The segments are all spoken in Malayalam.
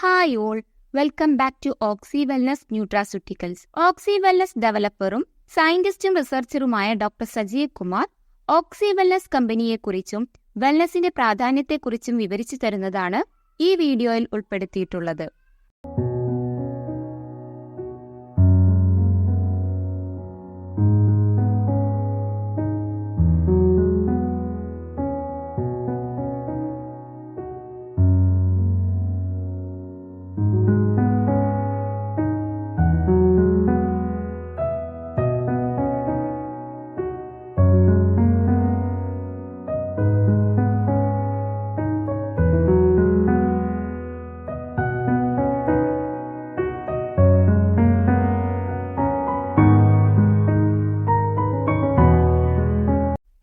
Hi all, welcome back to Oxy Wellness nutraceuticals. Oxy Wellness ഡെവലപ്പറും സയന്റിസ്റ്റും റിസർച്ചറുമായ doctor Sajeev Kumar Oxy Wellness കമ്പനിയെക്കുറിച്ചും വെൽനസിന്റെ പ്രാധാന്യത്തെക്കുറിച്ചും വിവരിച്ചു തരുന്നതാണ് ഈ വീഡിയോയിൽ ഉൾപ്പെടുത്തിയിട്ടുള്ളത്.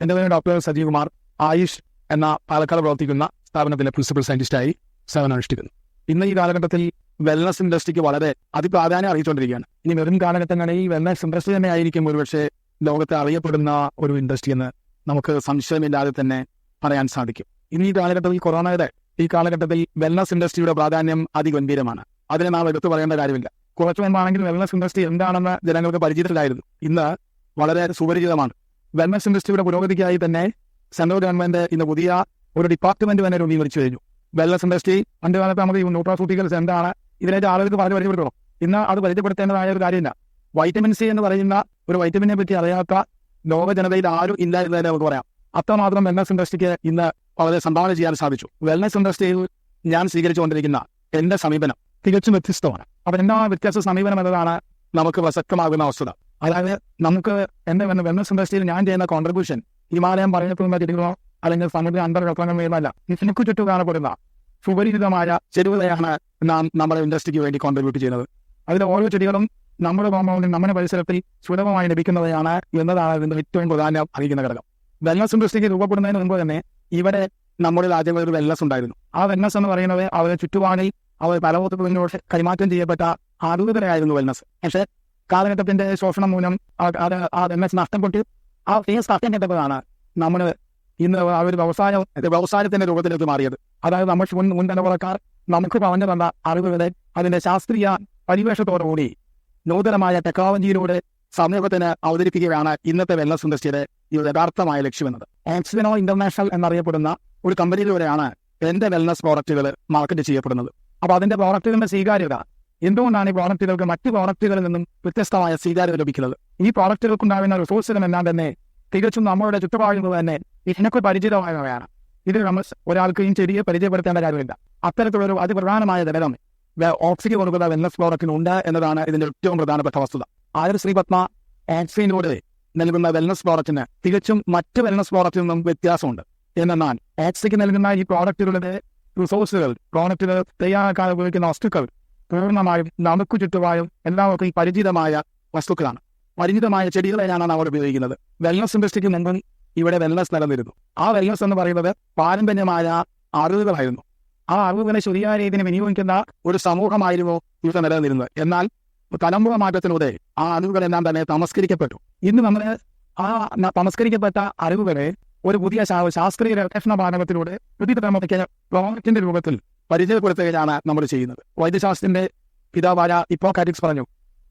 എൻ്റെ പേര് ഡോക്ടർ സജീവ് കുമാർ. ആയുഷ് എന്ന പാലക്കാട് പ്രവർത്തിക്കുന്ന സ്ഥാപനത്തിലെ പ്രിൻസിപ്പൽ സയന്റിസ്റ്റായി സേവനമനുഷ്ഠിക്കുന്നു. ഇന്ന് ഈ കാലഘട്ടത്തിൽ വെൽനസ് ഇൻഡസ്ട്രിക്ക് വളരെ അതിപ്രാധാന്യം അറിയിച്ചുകൊണ്ടിരിക്കുകയാണ്. ഇനി വരും കാലഘട്ടങ്ങളിൽ ഈ വെൽനസ് ഇൻഡസ്ട്രി തന്നെ ആയിരിക്കും ഒരുപക്ഷെ ലോകത്തെ അറിയപ്പെടുന്ന ഒരു ഇൻഡസ്ട്രി എന്ന് നമുക്ക് സംശയമില്ലാതെ തന്നെ പറയാൻ സാധിക്കും. ഇനി ഈ കാലഘട്ടത്തിൽ കൊറോണയുടെ ഈ കാലഘട്ടത്തിൽ വെൽനസ് ഇൻഡസ്ട്രിയുടെ പ്രാധാന്യം അതിഗംഭീരമാണ്. അതിനെ നാം എടുത്തു പറയേണ്ട കാര്യമില്ല. കുറച്ചു മുൻപാണെങ്കിൽ വെൽനസ് ഇൻഡസ്ട്രി എന്താണെന്ന് ജനങ്ങൾക്ക് പരിചിതരായിരുന്നു. ഇന്ന് വളരെ സുപരിചിതമാണ്. വെൽനസ് ഇൻഡസ്ട്രിയുടെ പുരോഗതിക്കായി തന്നെ സെൻട്രൽ ഗവൺമെന്റ് ഇന്ന് പുതിയ ഒരു ഡിപ്പാർട്ട്മെന്റ് തന്നെ രൂപീകരിച്ചു കഴിഞ്ഞു. വെൽനസ് ഇൻഡസ്ട്രി പണ്ട് കാലത്ത് നമുക്ക് ന്യൂട്രാസ്യൂട്ടിക്കൽസ് എന്താണ് ഇതിനായിട്ട് ആളുകൾക്ക് പരിചയപ്പെടുത്തണം. ഇന്ന് അത് പരിചയപ്പെടുത്തേണ്ടതായ ഒരു കാര്യമില്ല. വൈറ്റമിൻ സി എന്ന് പറയുന്ന ഒരു വൈറ്റമിനെ പറ്റി അറിയാത്ത ലോക ജനതയിൽ ആരും ഇല്ല എന്ന് തന്നെ നമുക്ക് പറയാം. അത്രമാത്രം വെൽനസ് ഇൻഡസ്ട്രിക്ക് ഇന്ന് വളരെ സംഭാവന ചെയ്യാൻ സാധിച്ചു. വെൽനസ് ഇൻഡസ്ട്രിയിൽ ഞാൻ സ്വീകരിച്ചുകൊണ്ടിരിക്കുന്ന എന്റെ സമീപനം തികച്ചും വ്യത്യസ്തമാണ്. അപ്പൊ എന്താ വ്യത്യസ്ത സമീപനം എന്നതാണ് നമുക്ക് പ്രസക്തമാകുന്ന വസ്തുത. അതായത് നമുക്ക് എന്റെ വെൽനസ് ഇൻഡസ്ട്രിയിൽ ഞാൻ ചെയ്യുന്ന കോൺട്രിബ്യൂഷൻ ഹിമാലയം പറയുന്ന ചെടികളോ അല്ലെങ്കിൽ സമുദ്ര അന്തർഗത്രങ്ങൾ വീഴുന്നല്ല. ഇതിനു ചുറ്റും കാണപ്പെടുന്ന സുപരിചിതമായ ചെടികളെയാണ് നാം നമ്മുടെ ഇൻഡസ്ട്രിക്ക് വേണ്ടി കോൺട്രിബ്യൂട്ട് ചെയ്യുന്നത്. അതിൽ ഓരോ ചെടികളും നമ്മുടെ കോമ്പൗണ്ടിൽ നമ്മുടെ പരിസരത്തിൽ സുലഭമായി ലഭിക്കുന്നവയാണ് എന്നതാണ് ഇതിന്റെ ഏറ്റവും പ്രാധാന്യം അറിയിക്കുന്ന ഘടകം. വെൽനസ് ഇൻഡസ്ട്രിക്ക് രൂപപ്പെടുന്നതിന് മുമ്പ് തന്നെ ഇവിടെ നമ്മുടെ രാജ്യങ്ങളിൽ ഒരു വെൽനസ് ഉണ്ടായിരുന്നു. ആ വെൽനസ് എന്ന് പറയുന്നത് അവരുടെ ചുറ്റുപാടിൽ അവർ പലവോത്തുകളിലൂടെ കൈമാറ്റം ചെയ്യപ്പെട്ട ആധുനികരായിരുന്നു വെൽനസ്. പക്ഷേ കാലഘട്ടത്തിന്റെ ശോഷണം മൂലം ആ വെൽനസ് നഷ്ടപ്പെട്ട് ആ ഫേസ് നഷ്ടപ്പെട്ടതാണ് നമ്മൾ ഇന്ന് ആ ഒരു വ്യവസായത്തിന്റെ രൂപത്തിലേക്ക് മാറിയത്. അതായത് നമ്മൾ മുൻ തലമുറക്കാർ നമുക്ക് പറഞ്ഞു തന്ന അറിവുകളെ അതിന്റെ ശാസ്ത്രീയ പരിവേഷത്തോടുകൂടി നൂതനമായ ടെക്നോളജിയിലൂടെ സമൂഹത്തിന് അവതരിപ്പിക്കുകയാണ് ഇന്നത്തെ വെൽനസ് ഇൻഡസ്ട്രിയുടെ യഥാർത്ഥമായ ലക്ഷ്യമെന്നത്. ആക്സിനോ ഇന്റർനാഷണൽ എന്നറിയപ്പെടുന്ന ഒരു കമ്പനിയിലൂടെയാണ് എന്റെ വെൽനസ് പ്രോഡക്റ്റുകൾ മാർക്കറ്റ് ചെയ്യപ്പെടുന്നത്. അപ്പൊ അതിന്റെ പ്രോഡക്റ്റുകളുടെ സ്വീകാര്യത എന്തുകൊണ്ടാണ് ഈ പ്രോഡക്റ്റുകൾക്ക് മറ്റ് പ്രോഡക്റ്റുകളിൽ നിന്നും വ്യത്യസ്തമായ സ്വീകാര്യത ലഭിക്കുന്നത്? ഈ പ്രോഡക്റ്റുകൾക്കുണ്ടാകുന്ന റിസോഴ്സിലുമെല്ലാം തന്നെ തികച്ചും നമ്മളുടെ ചുറ്റുപാടുകൾ തന്നെ ഇതിനൊക്കെ പരിചിതമായവയാണ്. ഇത് നമ്മൾ ഒരാൾക്ക് ഈ ചെടിയെ പരിചയപ്പെടുത്തേണ്ട കാര്യമില്ല. അത്തരത്തിലൊരു അതിപ്രധാനമായ ഘടകം ഓക്സിക്ക് കൊടുക്കുന്ന വെൽനസ് പ്രോഡക്റ്റിനുണ്ട് എന്നതാണ് ഇതിന്റെ ഏറ്റവും പ്രധാനപ്പെട്ട വസ്തുത. ശ്രീപത്മ ആക്സിനോട് നൽകുന്ന വെൽനസ് പ്രോഡക്റ്റിന് തികച്ചും മറ്റ് വെൽനസ് പ്രോഡക്റ്റിൽ നിന്നും വ്യത്യാസമുണ്ട്. എന്നാൽ ആക്സിക്ക് നൽകുന്ന ഈ പ്രോഡക്റ്റുകളുടെ റിസോഴ്സുകൾ, പ്രോഡക്റ്റുകൾ തയ്യാറാക്കാൻ ഉപയോഗിക്കുന്ന വസ്തുക്കൾ പൂർണ്ണമായും നമുക്ക് ചുറ്റുപാടും എല്ലാവർക്കും പരിചിതമായ വസ്തുക്കളാണ്. പരിചിതമായ ചെടികളെയാണ് നമ്മൾ ഉപയോഗിക്കുന്നത്. വെൽനസ് ഇൻഡസ്ട്രിക്ക് മുൻപ് ഇവിടെ വെൽനസ് നിലനിരുന്നു. ആ വെൽനസ് എന്ന് പറയുന്നത് പാരമ്പര്യമായ അറിവുകളായിരുന്നു. ആ അറിവുകളെ ശരിയായ രീതിയിൽ വിനിയോഗിക്കുന്ന ഒരു സമൂഹമായിരുന്നു ഇവിടെ നിലനിരുന്നത്. എന്നാൽ തലമുറ മാറ്റത്തിലൂടെ ആ അറിവുകളെല്ലാം തന്നെ തമസ്കരിക്കപ്പെട്ടു. ഇന്ന് നമ്മൾ ആ തമസ്കരിക്കപ്പെട്ട അറിവുകളെ ഒരു പുതിയ ശാസ്ത്രീയ ഗവേഷണ മാനവത്തിലൂടെ പുതിയ തലമുറയ്ക്ക് പ്രോഡക്റ്റിന്റെ രൂപത്തിൽ പരിചയപ്പെടുത്തുകയാണ് നമ്മൾ ചെയ്യുന്നത്. വൈദ്യശാസ്ത്രത്തിന്റെ പിതാവായ ഹിപ്പോക്രാറ്റസ് പറഞ്ഞു,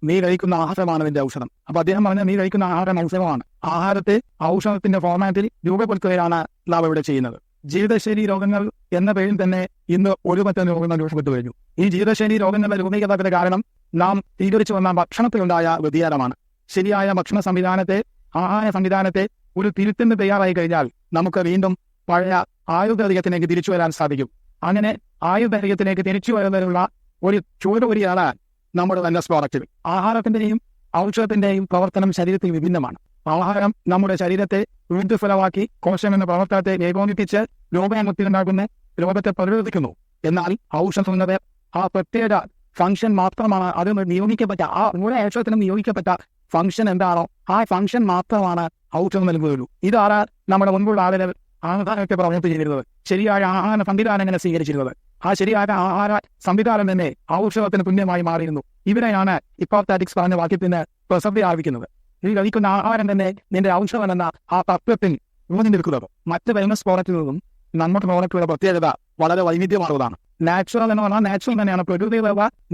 നീ കഴിക്കുന്ന ആഹാരമാണ് നിന്റെ ഔഷധം. അപ്പൊ അദ്ദേഹം പറഞ്ഞ നീ കഴിക്കുന്ന ആഹാരം ഔഷധമാണ്. ആഹാരത്തെ ഔഷധത്തിന്റെ ഫോർമാറ്റിൽ രൂപപ്പെടുത്തുകയാണ് നാം ഇവിടെ ചെയ്യുന്നത്. ജീവിതശൈലി രോഗങ്ങൾ എന്ന പേരിൽ തന്നെ ഇന്ന് ഒരുപറ്റം രോഗങ്ങൾ രൂപപ്പെട്ടു കഴിഞ്ഞു. ഈ ജീവിതശൈലി രോഗങ്ങളുടെ രൂപീകരണത്തിന്റെ കാരണം നാം സ്വീകരിച്ചു വന്ന ഭക്ഷണത്തിലുണ്ടായ വ്യതിയാനമാണ്. ശരിയായ ഭക്ഷണ സംവിധാനത്തെ, ആഹാര സംവിധാനത്തെ ഒരു തിരുത്തിന് തയ്യാറായി കഴിഞ്ഞാൽ നമുക്ക് വീണ്ടും പഴയ ആയുർദൈർഘ്യത്തിലേക്ക് തിരിച്ചു വരാൻ സാധിക്കും. അങ്ങനെ ആയുർദൈർഘ്യത്തിലേക്ക് തിരിച്ചു വരുന്നതിനുള്ള ഒരു ചുവടുപടിയാണ് നമ്മുടെ വെൽനസ് പ്രോഡക്റ്റുകൾ. ആഹാരത്തിന്റെയും ഔഷധത്തിന്റെയും പ്രവർത്തനം ശരീരത്തിൽ വിഭിന്നമാണ്. ആഹാരം നമ്മുടെ ശരീരത്തെ ഊർജ്ജസ്വലമാക്കി കോശമെന്ന പ്രവർത്തനത്തെ ഏകോപിപ്പിച്ച് രോഗമുക്തിയുണ്ടാക്കുന്ന രോഗത്തെ പ്രതിരോധിക്കുന്നു. എന്നാൽ ഔഷധം എന്നത് ആ പ്രത്യേക ഫംഗ്ഷൻ മാത്രമാണ്. അത് നിയോഗിക്കപ്പെട്ട ആ ഓരോ ഔഷധത്തിനും നിയോഗിക്കപ്പെട്ട ഫംഗ്ഷൻ എന്താണോ ആ ഫംഗ്ഷൻ മാത്രമാണ് ഔഷധം നൽകുകയുള്ളൂ. ഇതാണ് നമ്മുടെ മുൻപുള്ള ആളുകൾ ആഹാരത്തെ പ്രവർത്തി ചെയ്തിരുന്നത്. ശരിയായ ആഹാര സംവിധാനങ്ങളെ സ്വീകരിച്ചിരുന്നത്. ആ ശരിയായ ആഹാര സംവിധാനം തന്നെ ഔഷധത്തിന് തുല്യമായി മാറിയിരുന്നു. ഇവിടെയാണ് ഹിപ്പോക്രാറ്റസ് പറഞ്ഞ വാക്യത്തിന് പ്രസക്തി ആർജിക്കുന്നത്. നീ കഴിക്കുന്ന ആഹാരം തന്നെ നിന്റെ ഔഷധം എന്ന ആ തത്വത്തിൽ ഊന്നി നിൽക്കുന്നത്. മറ്റ് വെൽനസ് പ്രോഡക്റ്റിൽ നിന്നും നമ്മുടെ പ്രോഡക്റ്റുകളുടെ പ്രത്യേകത വളരെ വൈവിധ്യമാർന്നതാണ്. നാച്ചുറൽ എന്ന് പറഞ്ഞാൽ നാച്ചുറൽ തന്നെയാണ്, പ്രകൃതി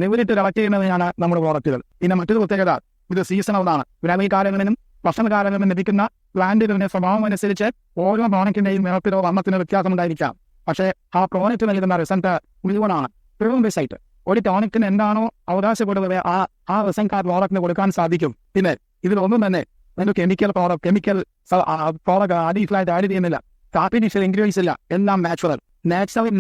നേരിട്ട് കളക്ട് ചെയ്യുന്നതാണ് നമ്മുടെ പ്രോഡക്റ്റുകൾ. പിന്നെ മറ്റൊരു പ്രത്യേകത, ഇത് സീസണലാണ്. വേനൽക്കാലങ്ങളിലും വർഷകാലങ്ങളിലും ലഭിക്കുന്ന പ്ലാന്റുകളുടെ സ്വഭാവം അനുസരിച്ച് ഓരോ പ്രോഡക്റ്റിന്റെയും നിറത്തിലോ വർണ്ണത്തിനോ വ്യത്യാസമുണ്ടായിരിക്കാം. പക്ഷേ ആ പ്രോഡക്റ്റ് നൽകുന്ന റിസൾട്ട് മുഴുവനാണ്. റിസൾട്ട് ഒരു ടോണിക്കിന് എന്താണോ അവകാശപ്പെടുന്നത് ആ റിസൾട്ട് ആ പ്രോഡക്റ്റിന് കൊടുക്കാൻ സാധിക്കും. പിന്നെ ഇതിലൊന്നും തന്നെ ഒരു കെമിക്കൽ പ്രോഡക്റ്റ് അഡീഷണലായിട്ട് ആഡ് ചെയ്യുന്നില്ല, ആർട്ടിഫിഷ്യൽ ഇൻഗ്രീഡിയൻസ് ഇല്ല, എല്ലാം നാച്ചുറൽ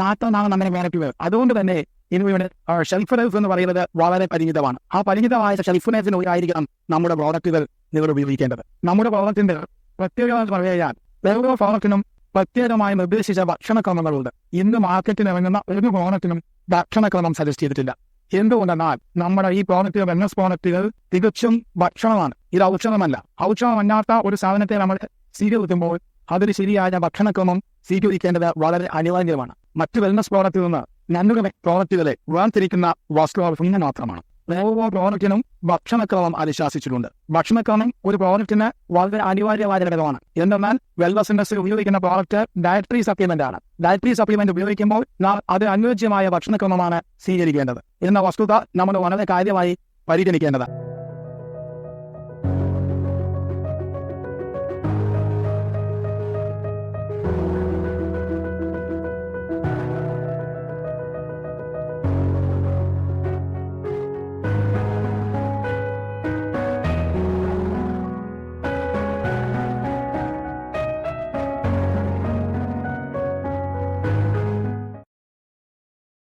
മാത്രമാണ് നമ്മുടെ പ്രോഡക്റ്റുകൾ. അതുകൊണ്ട് തന്നെ ഇവയുടെ ഷെൽഫ് ലൈഫ് എന്ന് പറയുന്നത് വളരെ പരിമിതമാണ്. ആ പരിമിതമായ ഷെൽഫ് ലൈഫിന് ആയിരിക്കണം നമ്മുടെ പ്രോഡക്റ്റുകൾ നിങ്ങൾ ഉപയോഗിക്കേണ്ടത്. നമ്മുടെ പ്രോഡക്റ്റിന്റെ പ്രത്യേകത പറയാൻ ഓരോ പ്രോഡക്റ്റിനും പ്രത്യേകമായി നിർദ്ദേശിച്ച ഭക്ഷണക്രമങ്ങളുണ്ട്. ഇന്ന് മാർക്കറ്റിൽ ഇറങ്ങുന്ന ഒരു പ്രോഡക്റ്റിനും ഭക്ഷണക്രമം സജസ്റ്റ് ചെയ്തിട്ടില്ല. എന്തുകൊണ്ടെന്നാൽ നമ്മുടെ ഈ പ്രോഡക്റ്റുകൾ വെൽനസ് പ്രോഡക്റ്റുകൾ തികച്ചും ഭക്ഷണമാണ്. ഇത് ഔഷധമല്ല. ഔഷധമല്ലാത്ത ഒരു സാധനത്തെ നമ്മൾ സ്വീകരിക്കുമ്പോൾ അതിന് ശരിയായ ഭക്ഷണക്രമം സ്വീകരിക്കേണ്ടത് വളരെ അനിവാര്യമാണ്. മറ്റു വെൽനസ് പ്രോഡക്റ്റിൽ നിന്ന് ഞങ്ങളുടെ പ്രോഡക്റ്റുകളെ വേർതിരിക്കുന്ന വസ്തുത മാത്രമാണ്. ഓരോ പ്രോഡക്റ്റിനും ഭക്ഷണക്രമം അനുശാസിച്ചിട്ടുണ്ട്. ഭക്ഷണക്രമം ഒരു പ്രോഡക്റ്റിന് വളരെ അനിവാര്യമായ ഘടകമാണ്. എന്തെന്നാൽ വെൽനസ് ഇൻഡസ്ട്രി ഉപയോഗിക്കുന്ന പ്രോഡക്റ്റ് ഡയറ്ററി സപ്ലിമെന്റ് ആണ്. ഡയറ്ററി സപ്ലിമെന്റ് ഉപയോഗിക്കുമ്പോൾ നാം അത് അനുയോജ്യമായ ഭക്ഷണക്രമമാണ് സ്വീകരിക്കേണ്ടത് എന്ന വസ്തുത നമ്മൾ വളരെ കാര്യമായി പരിഗണിക്കേണ്ടതാണ്.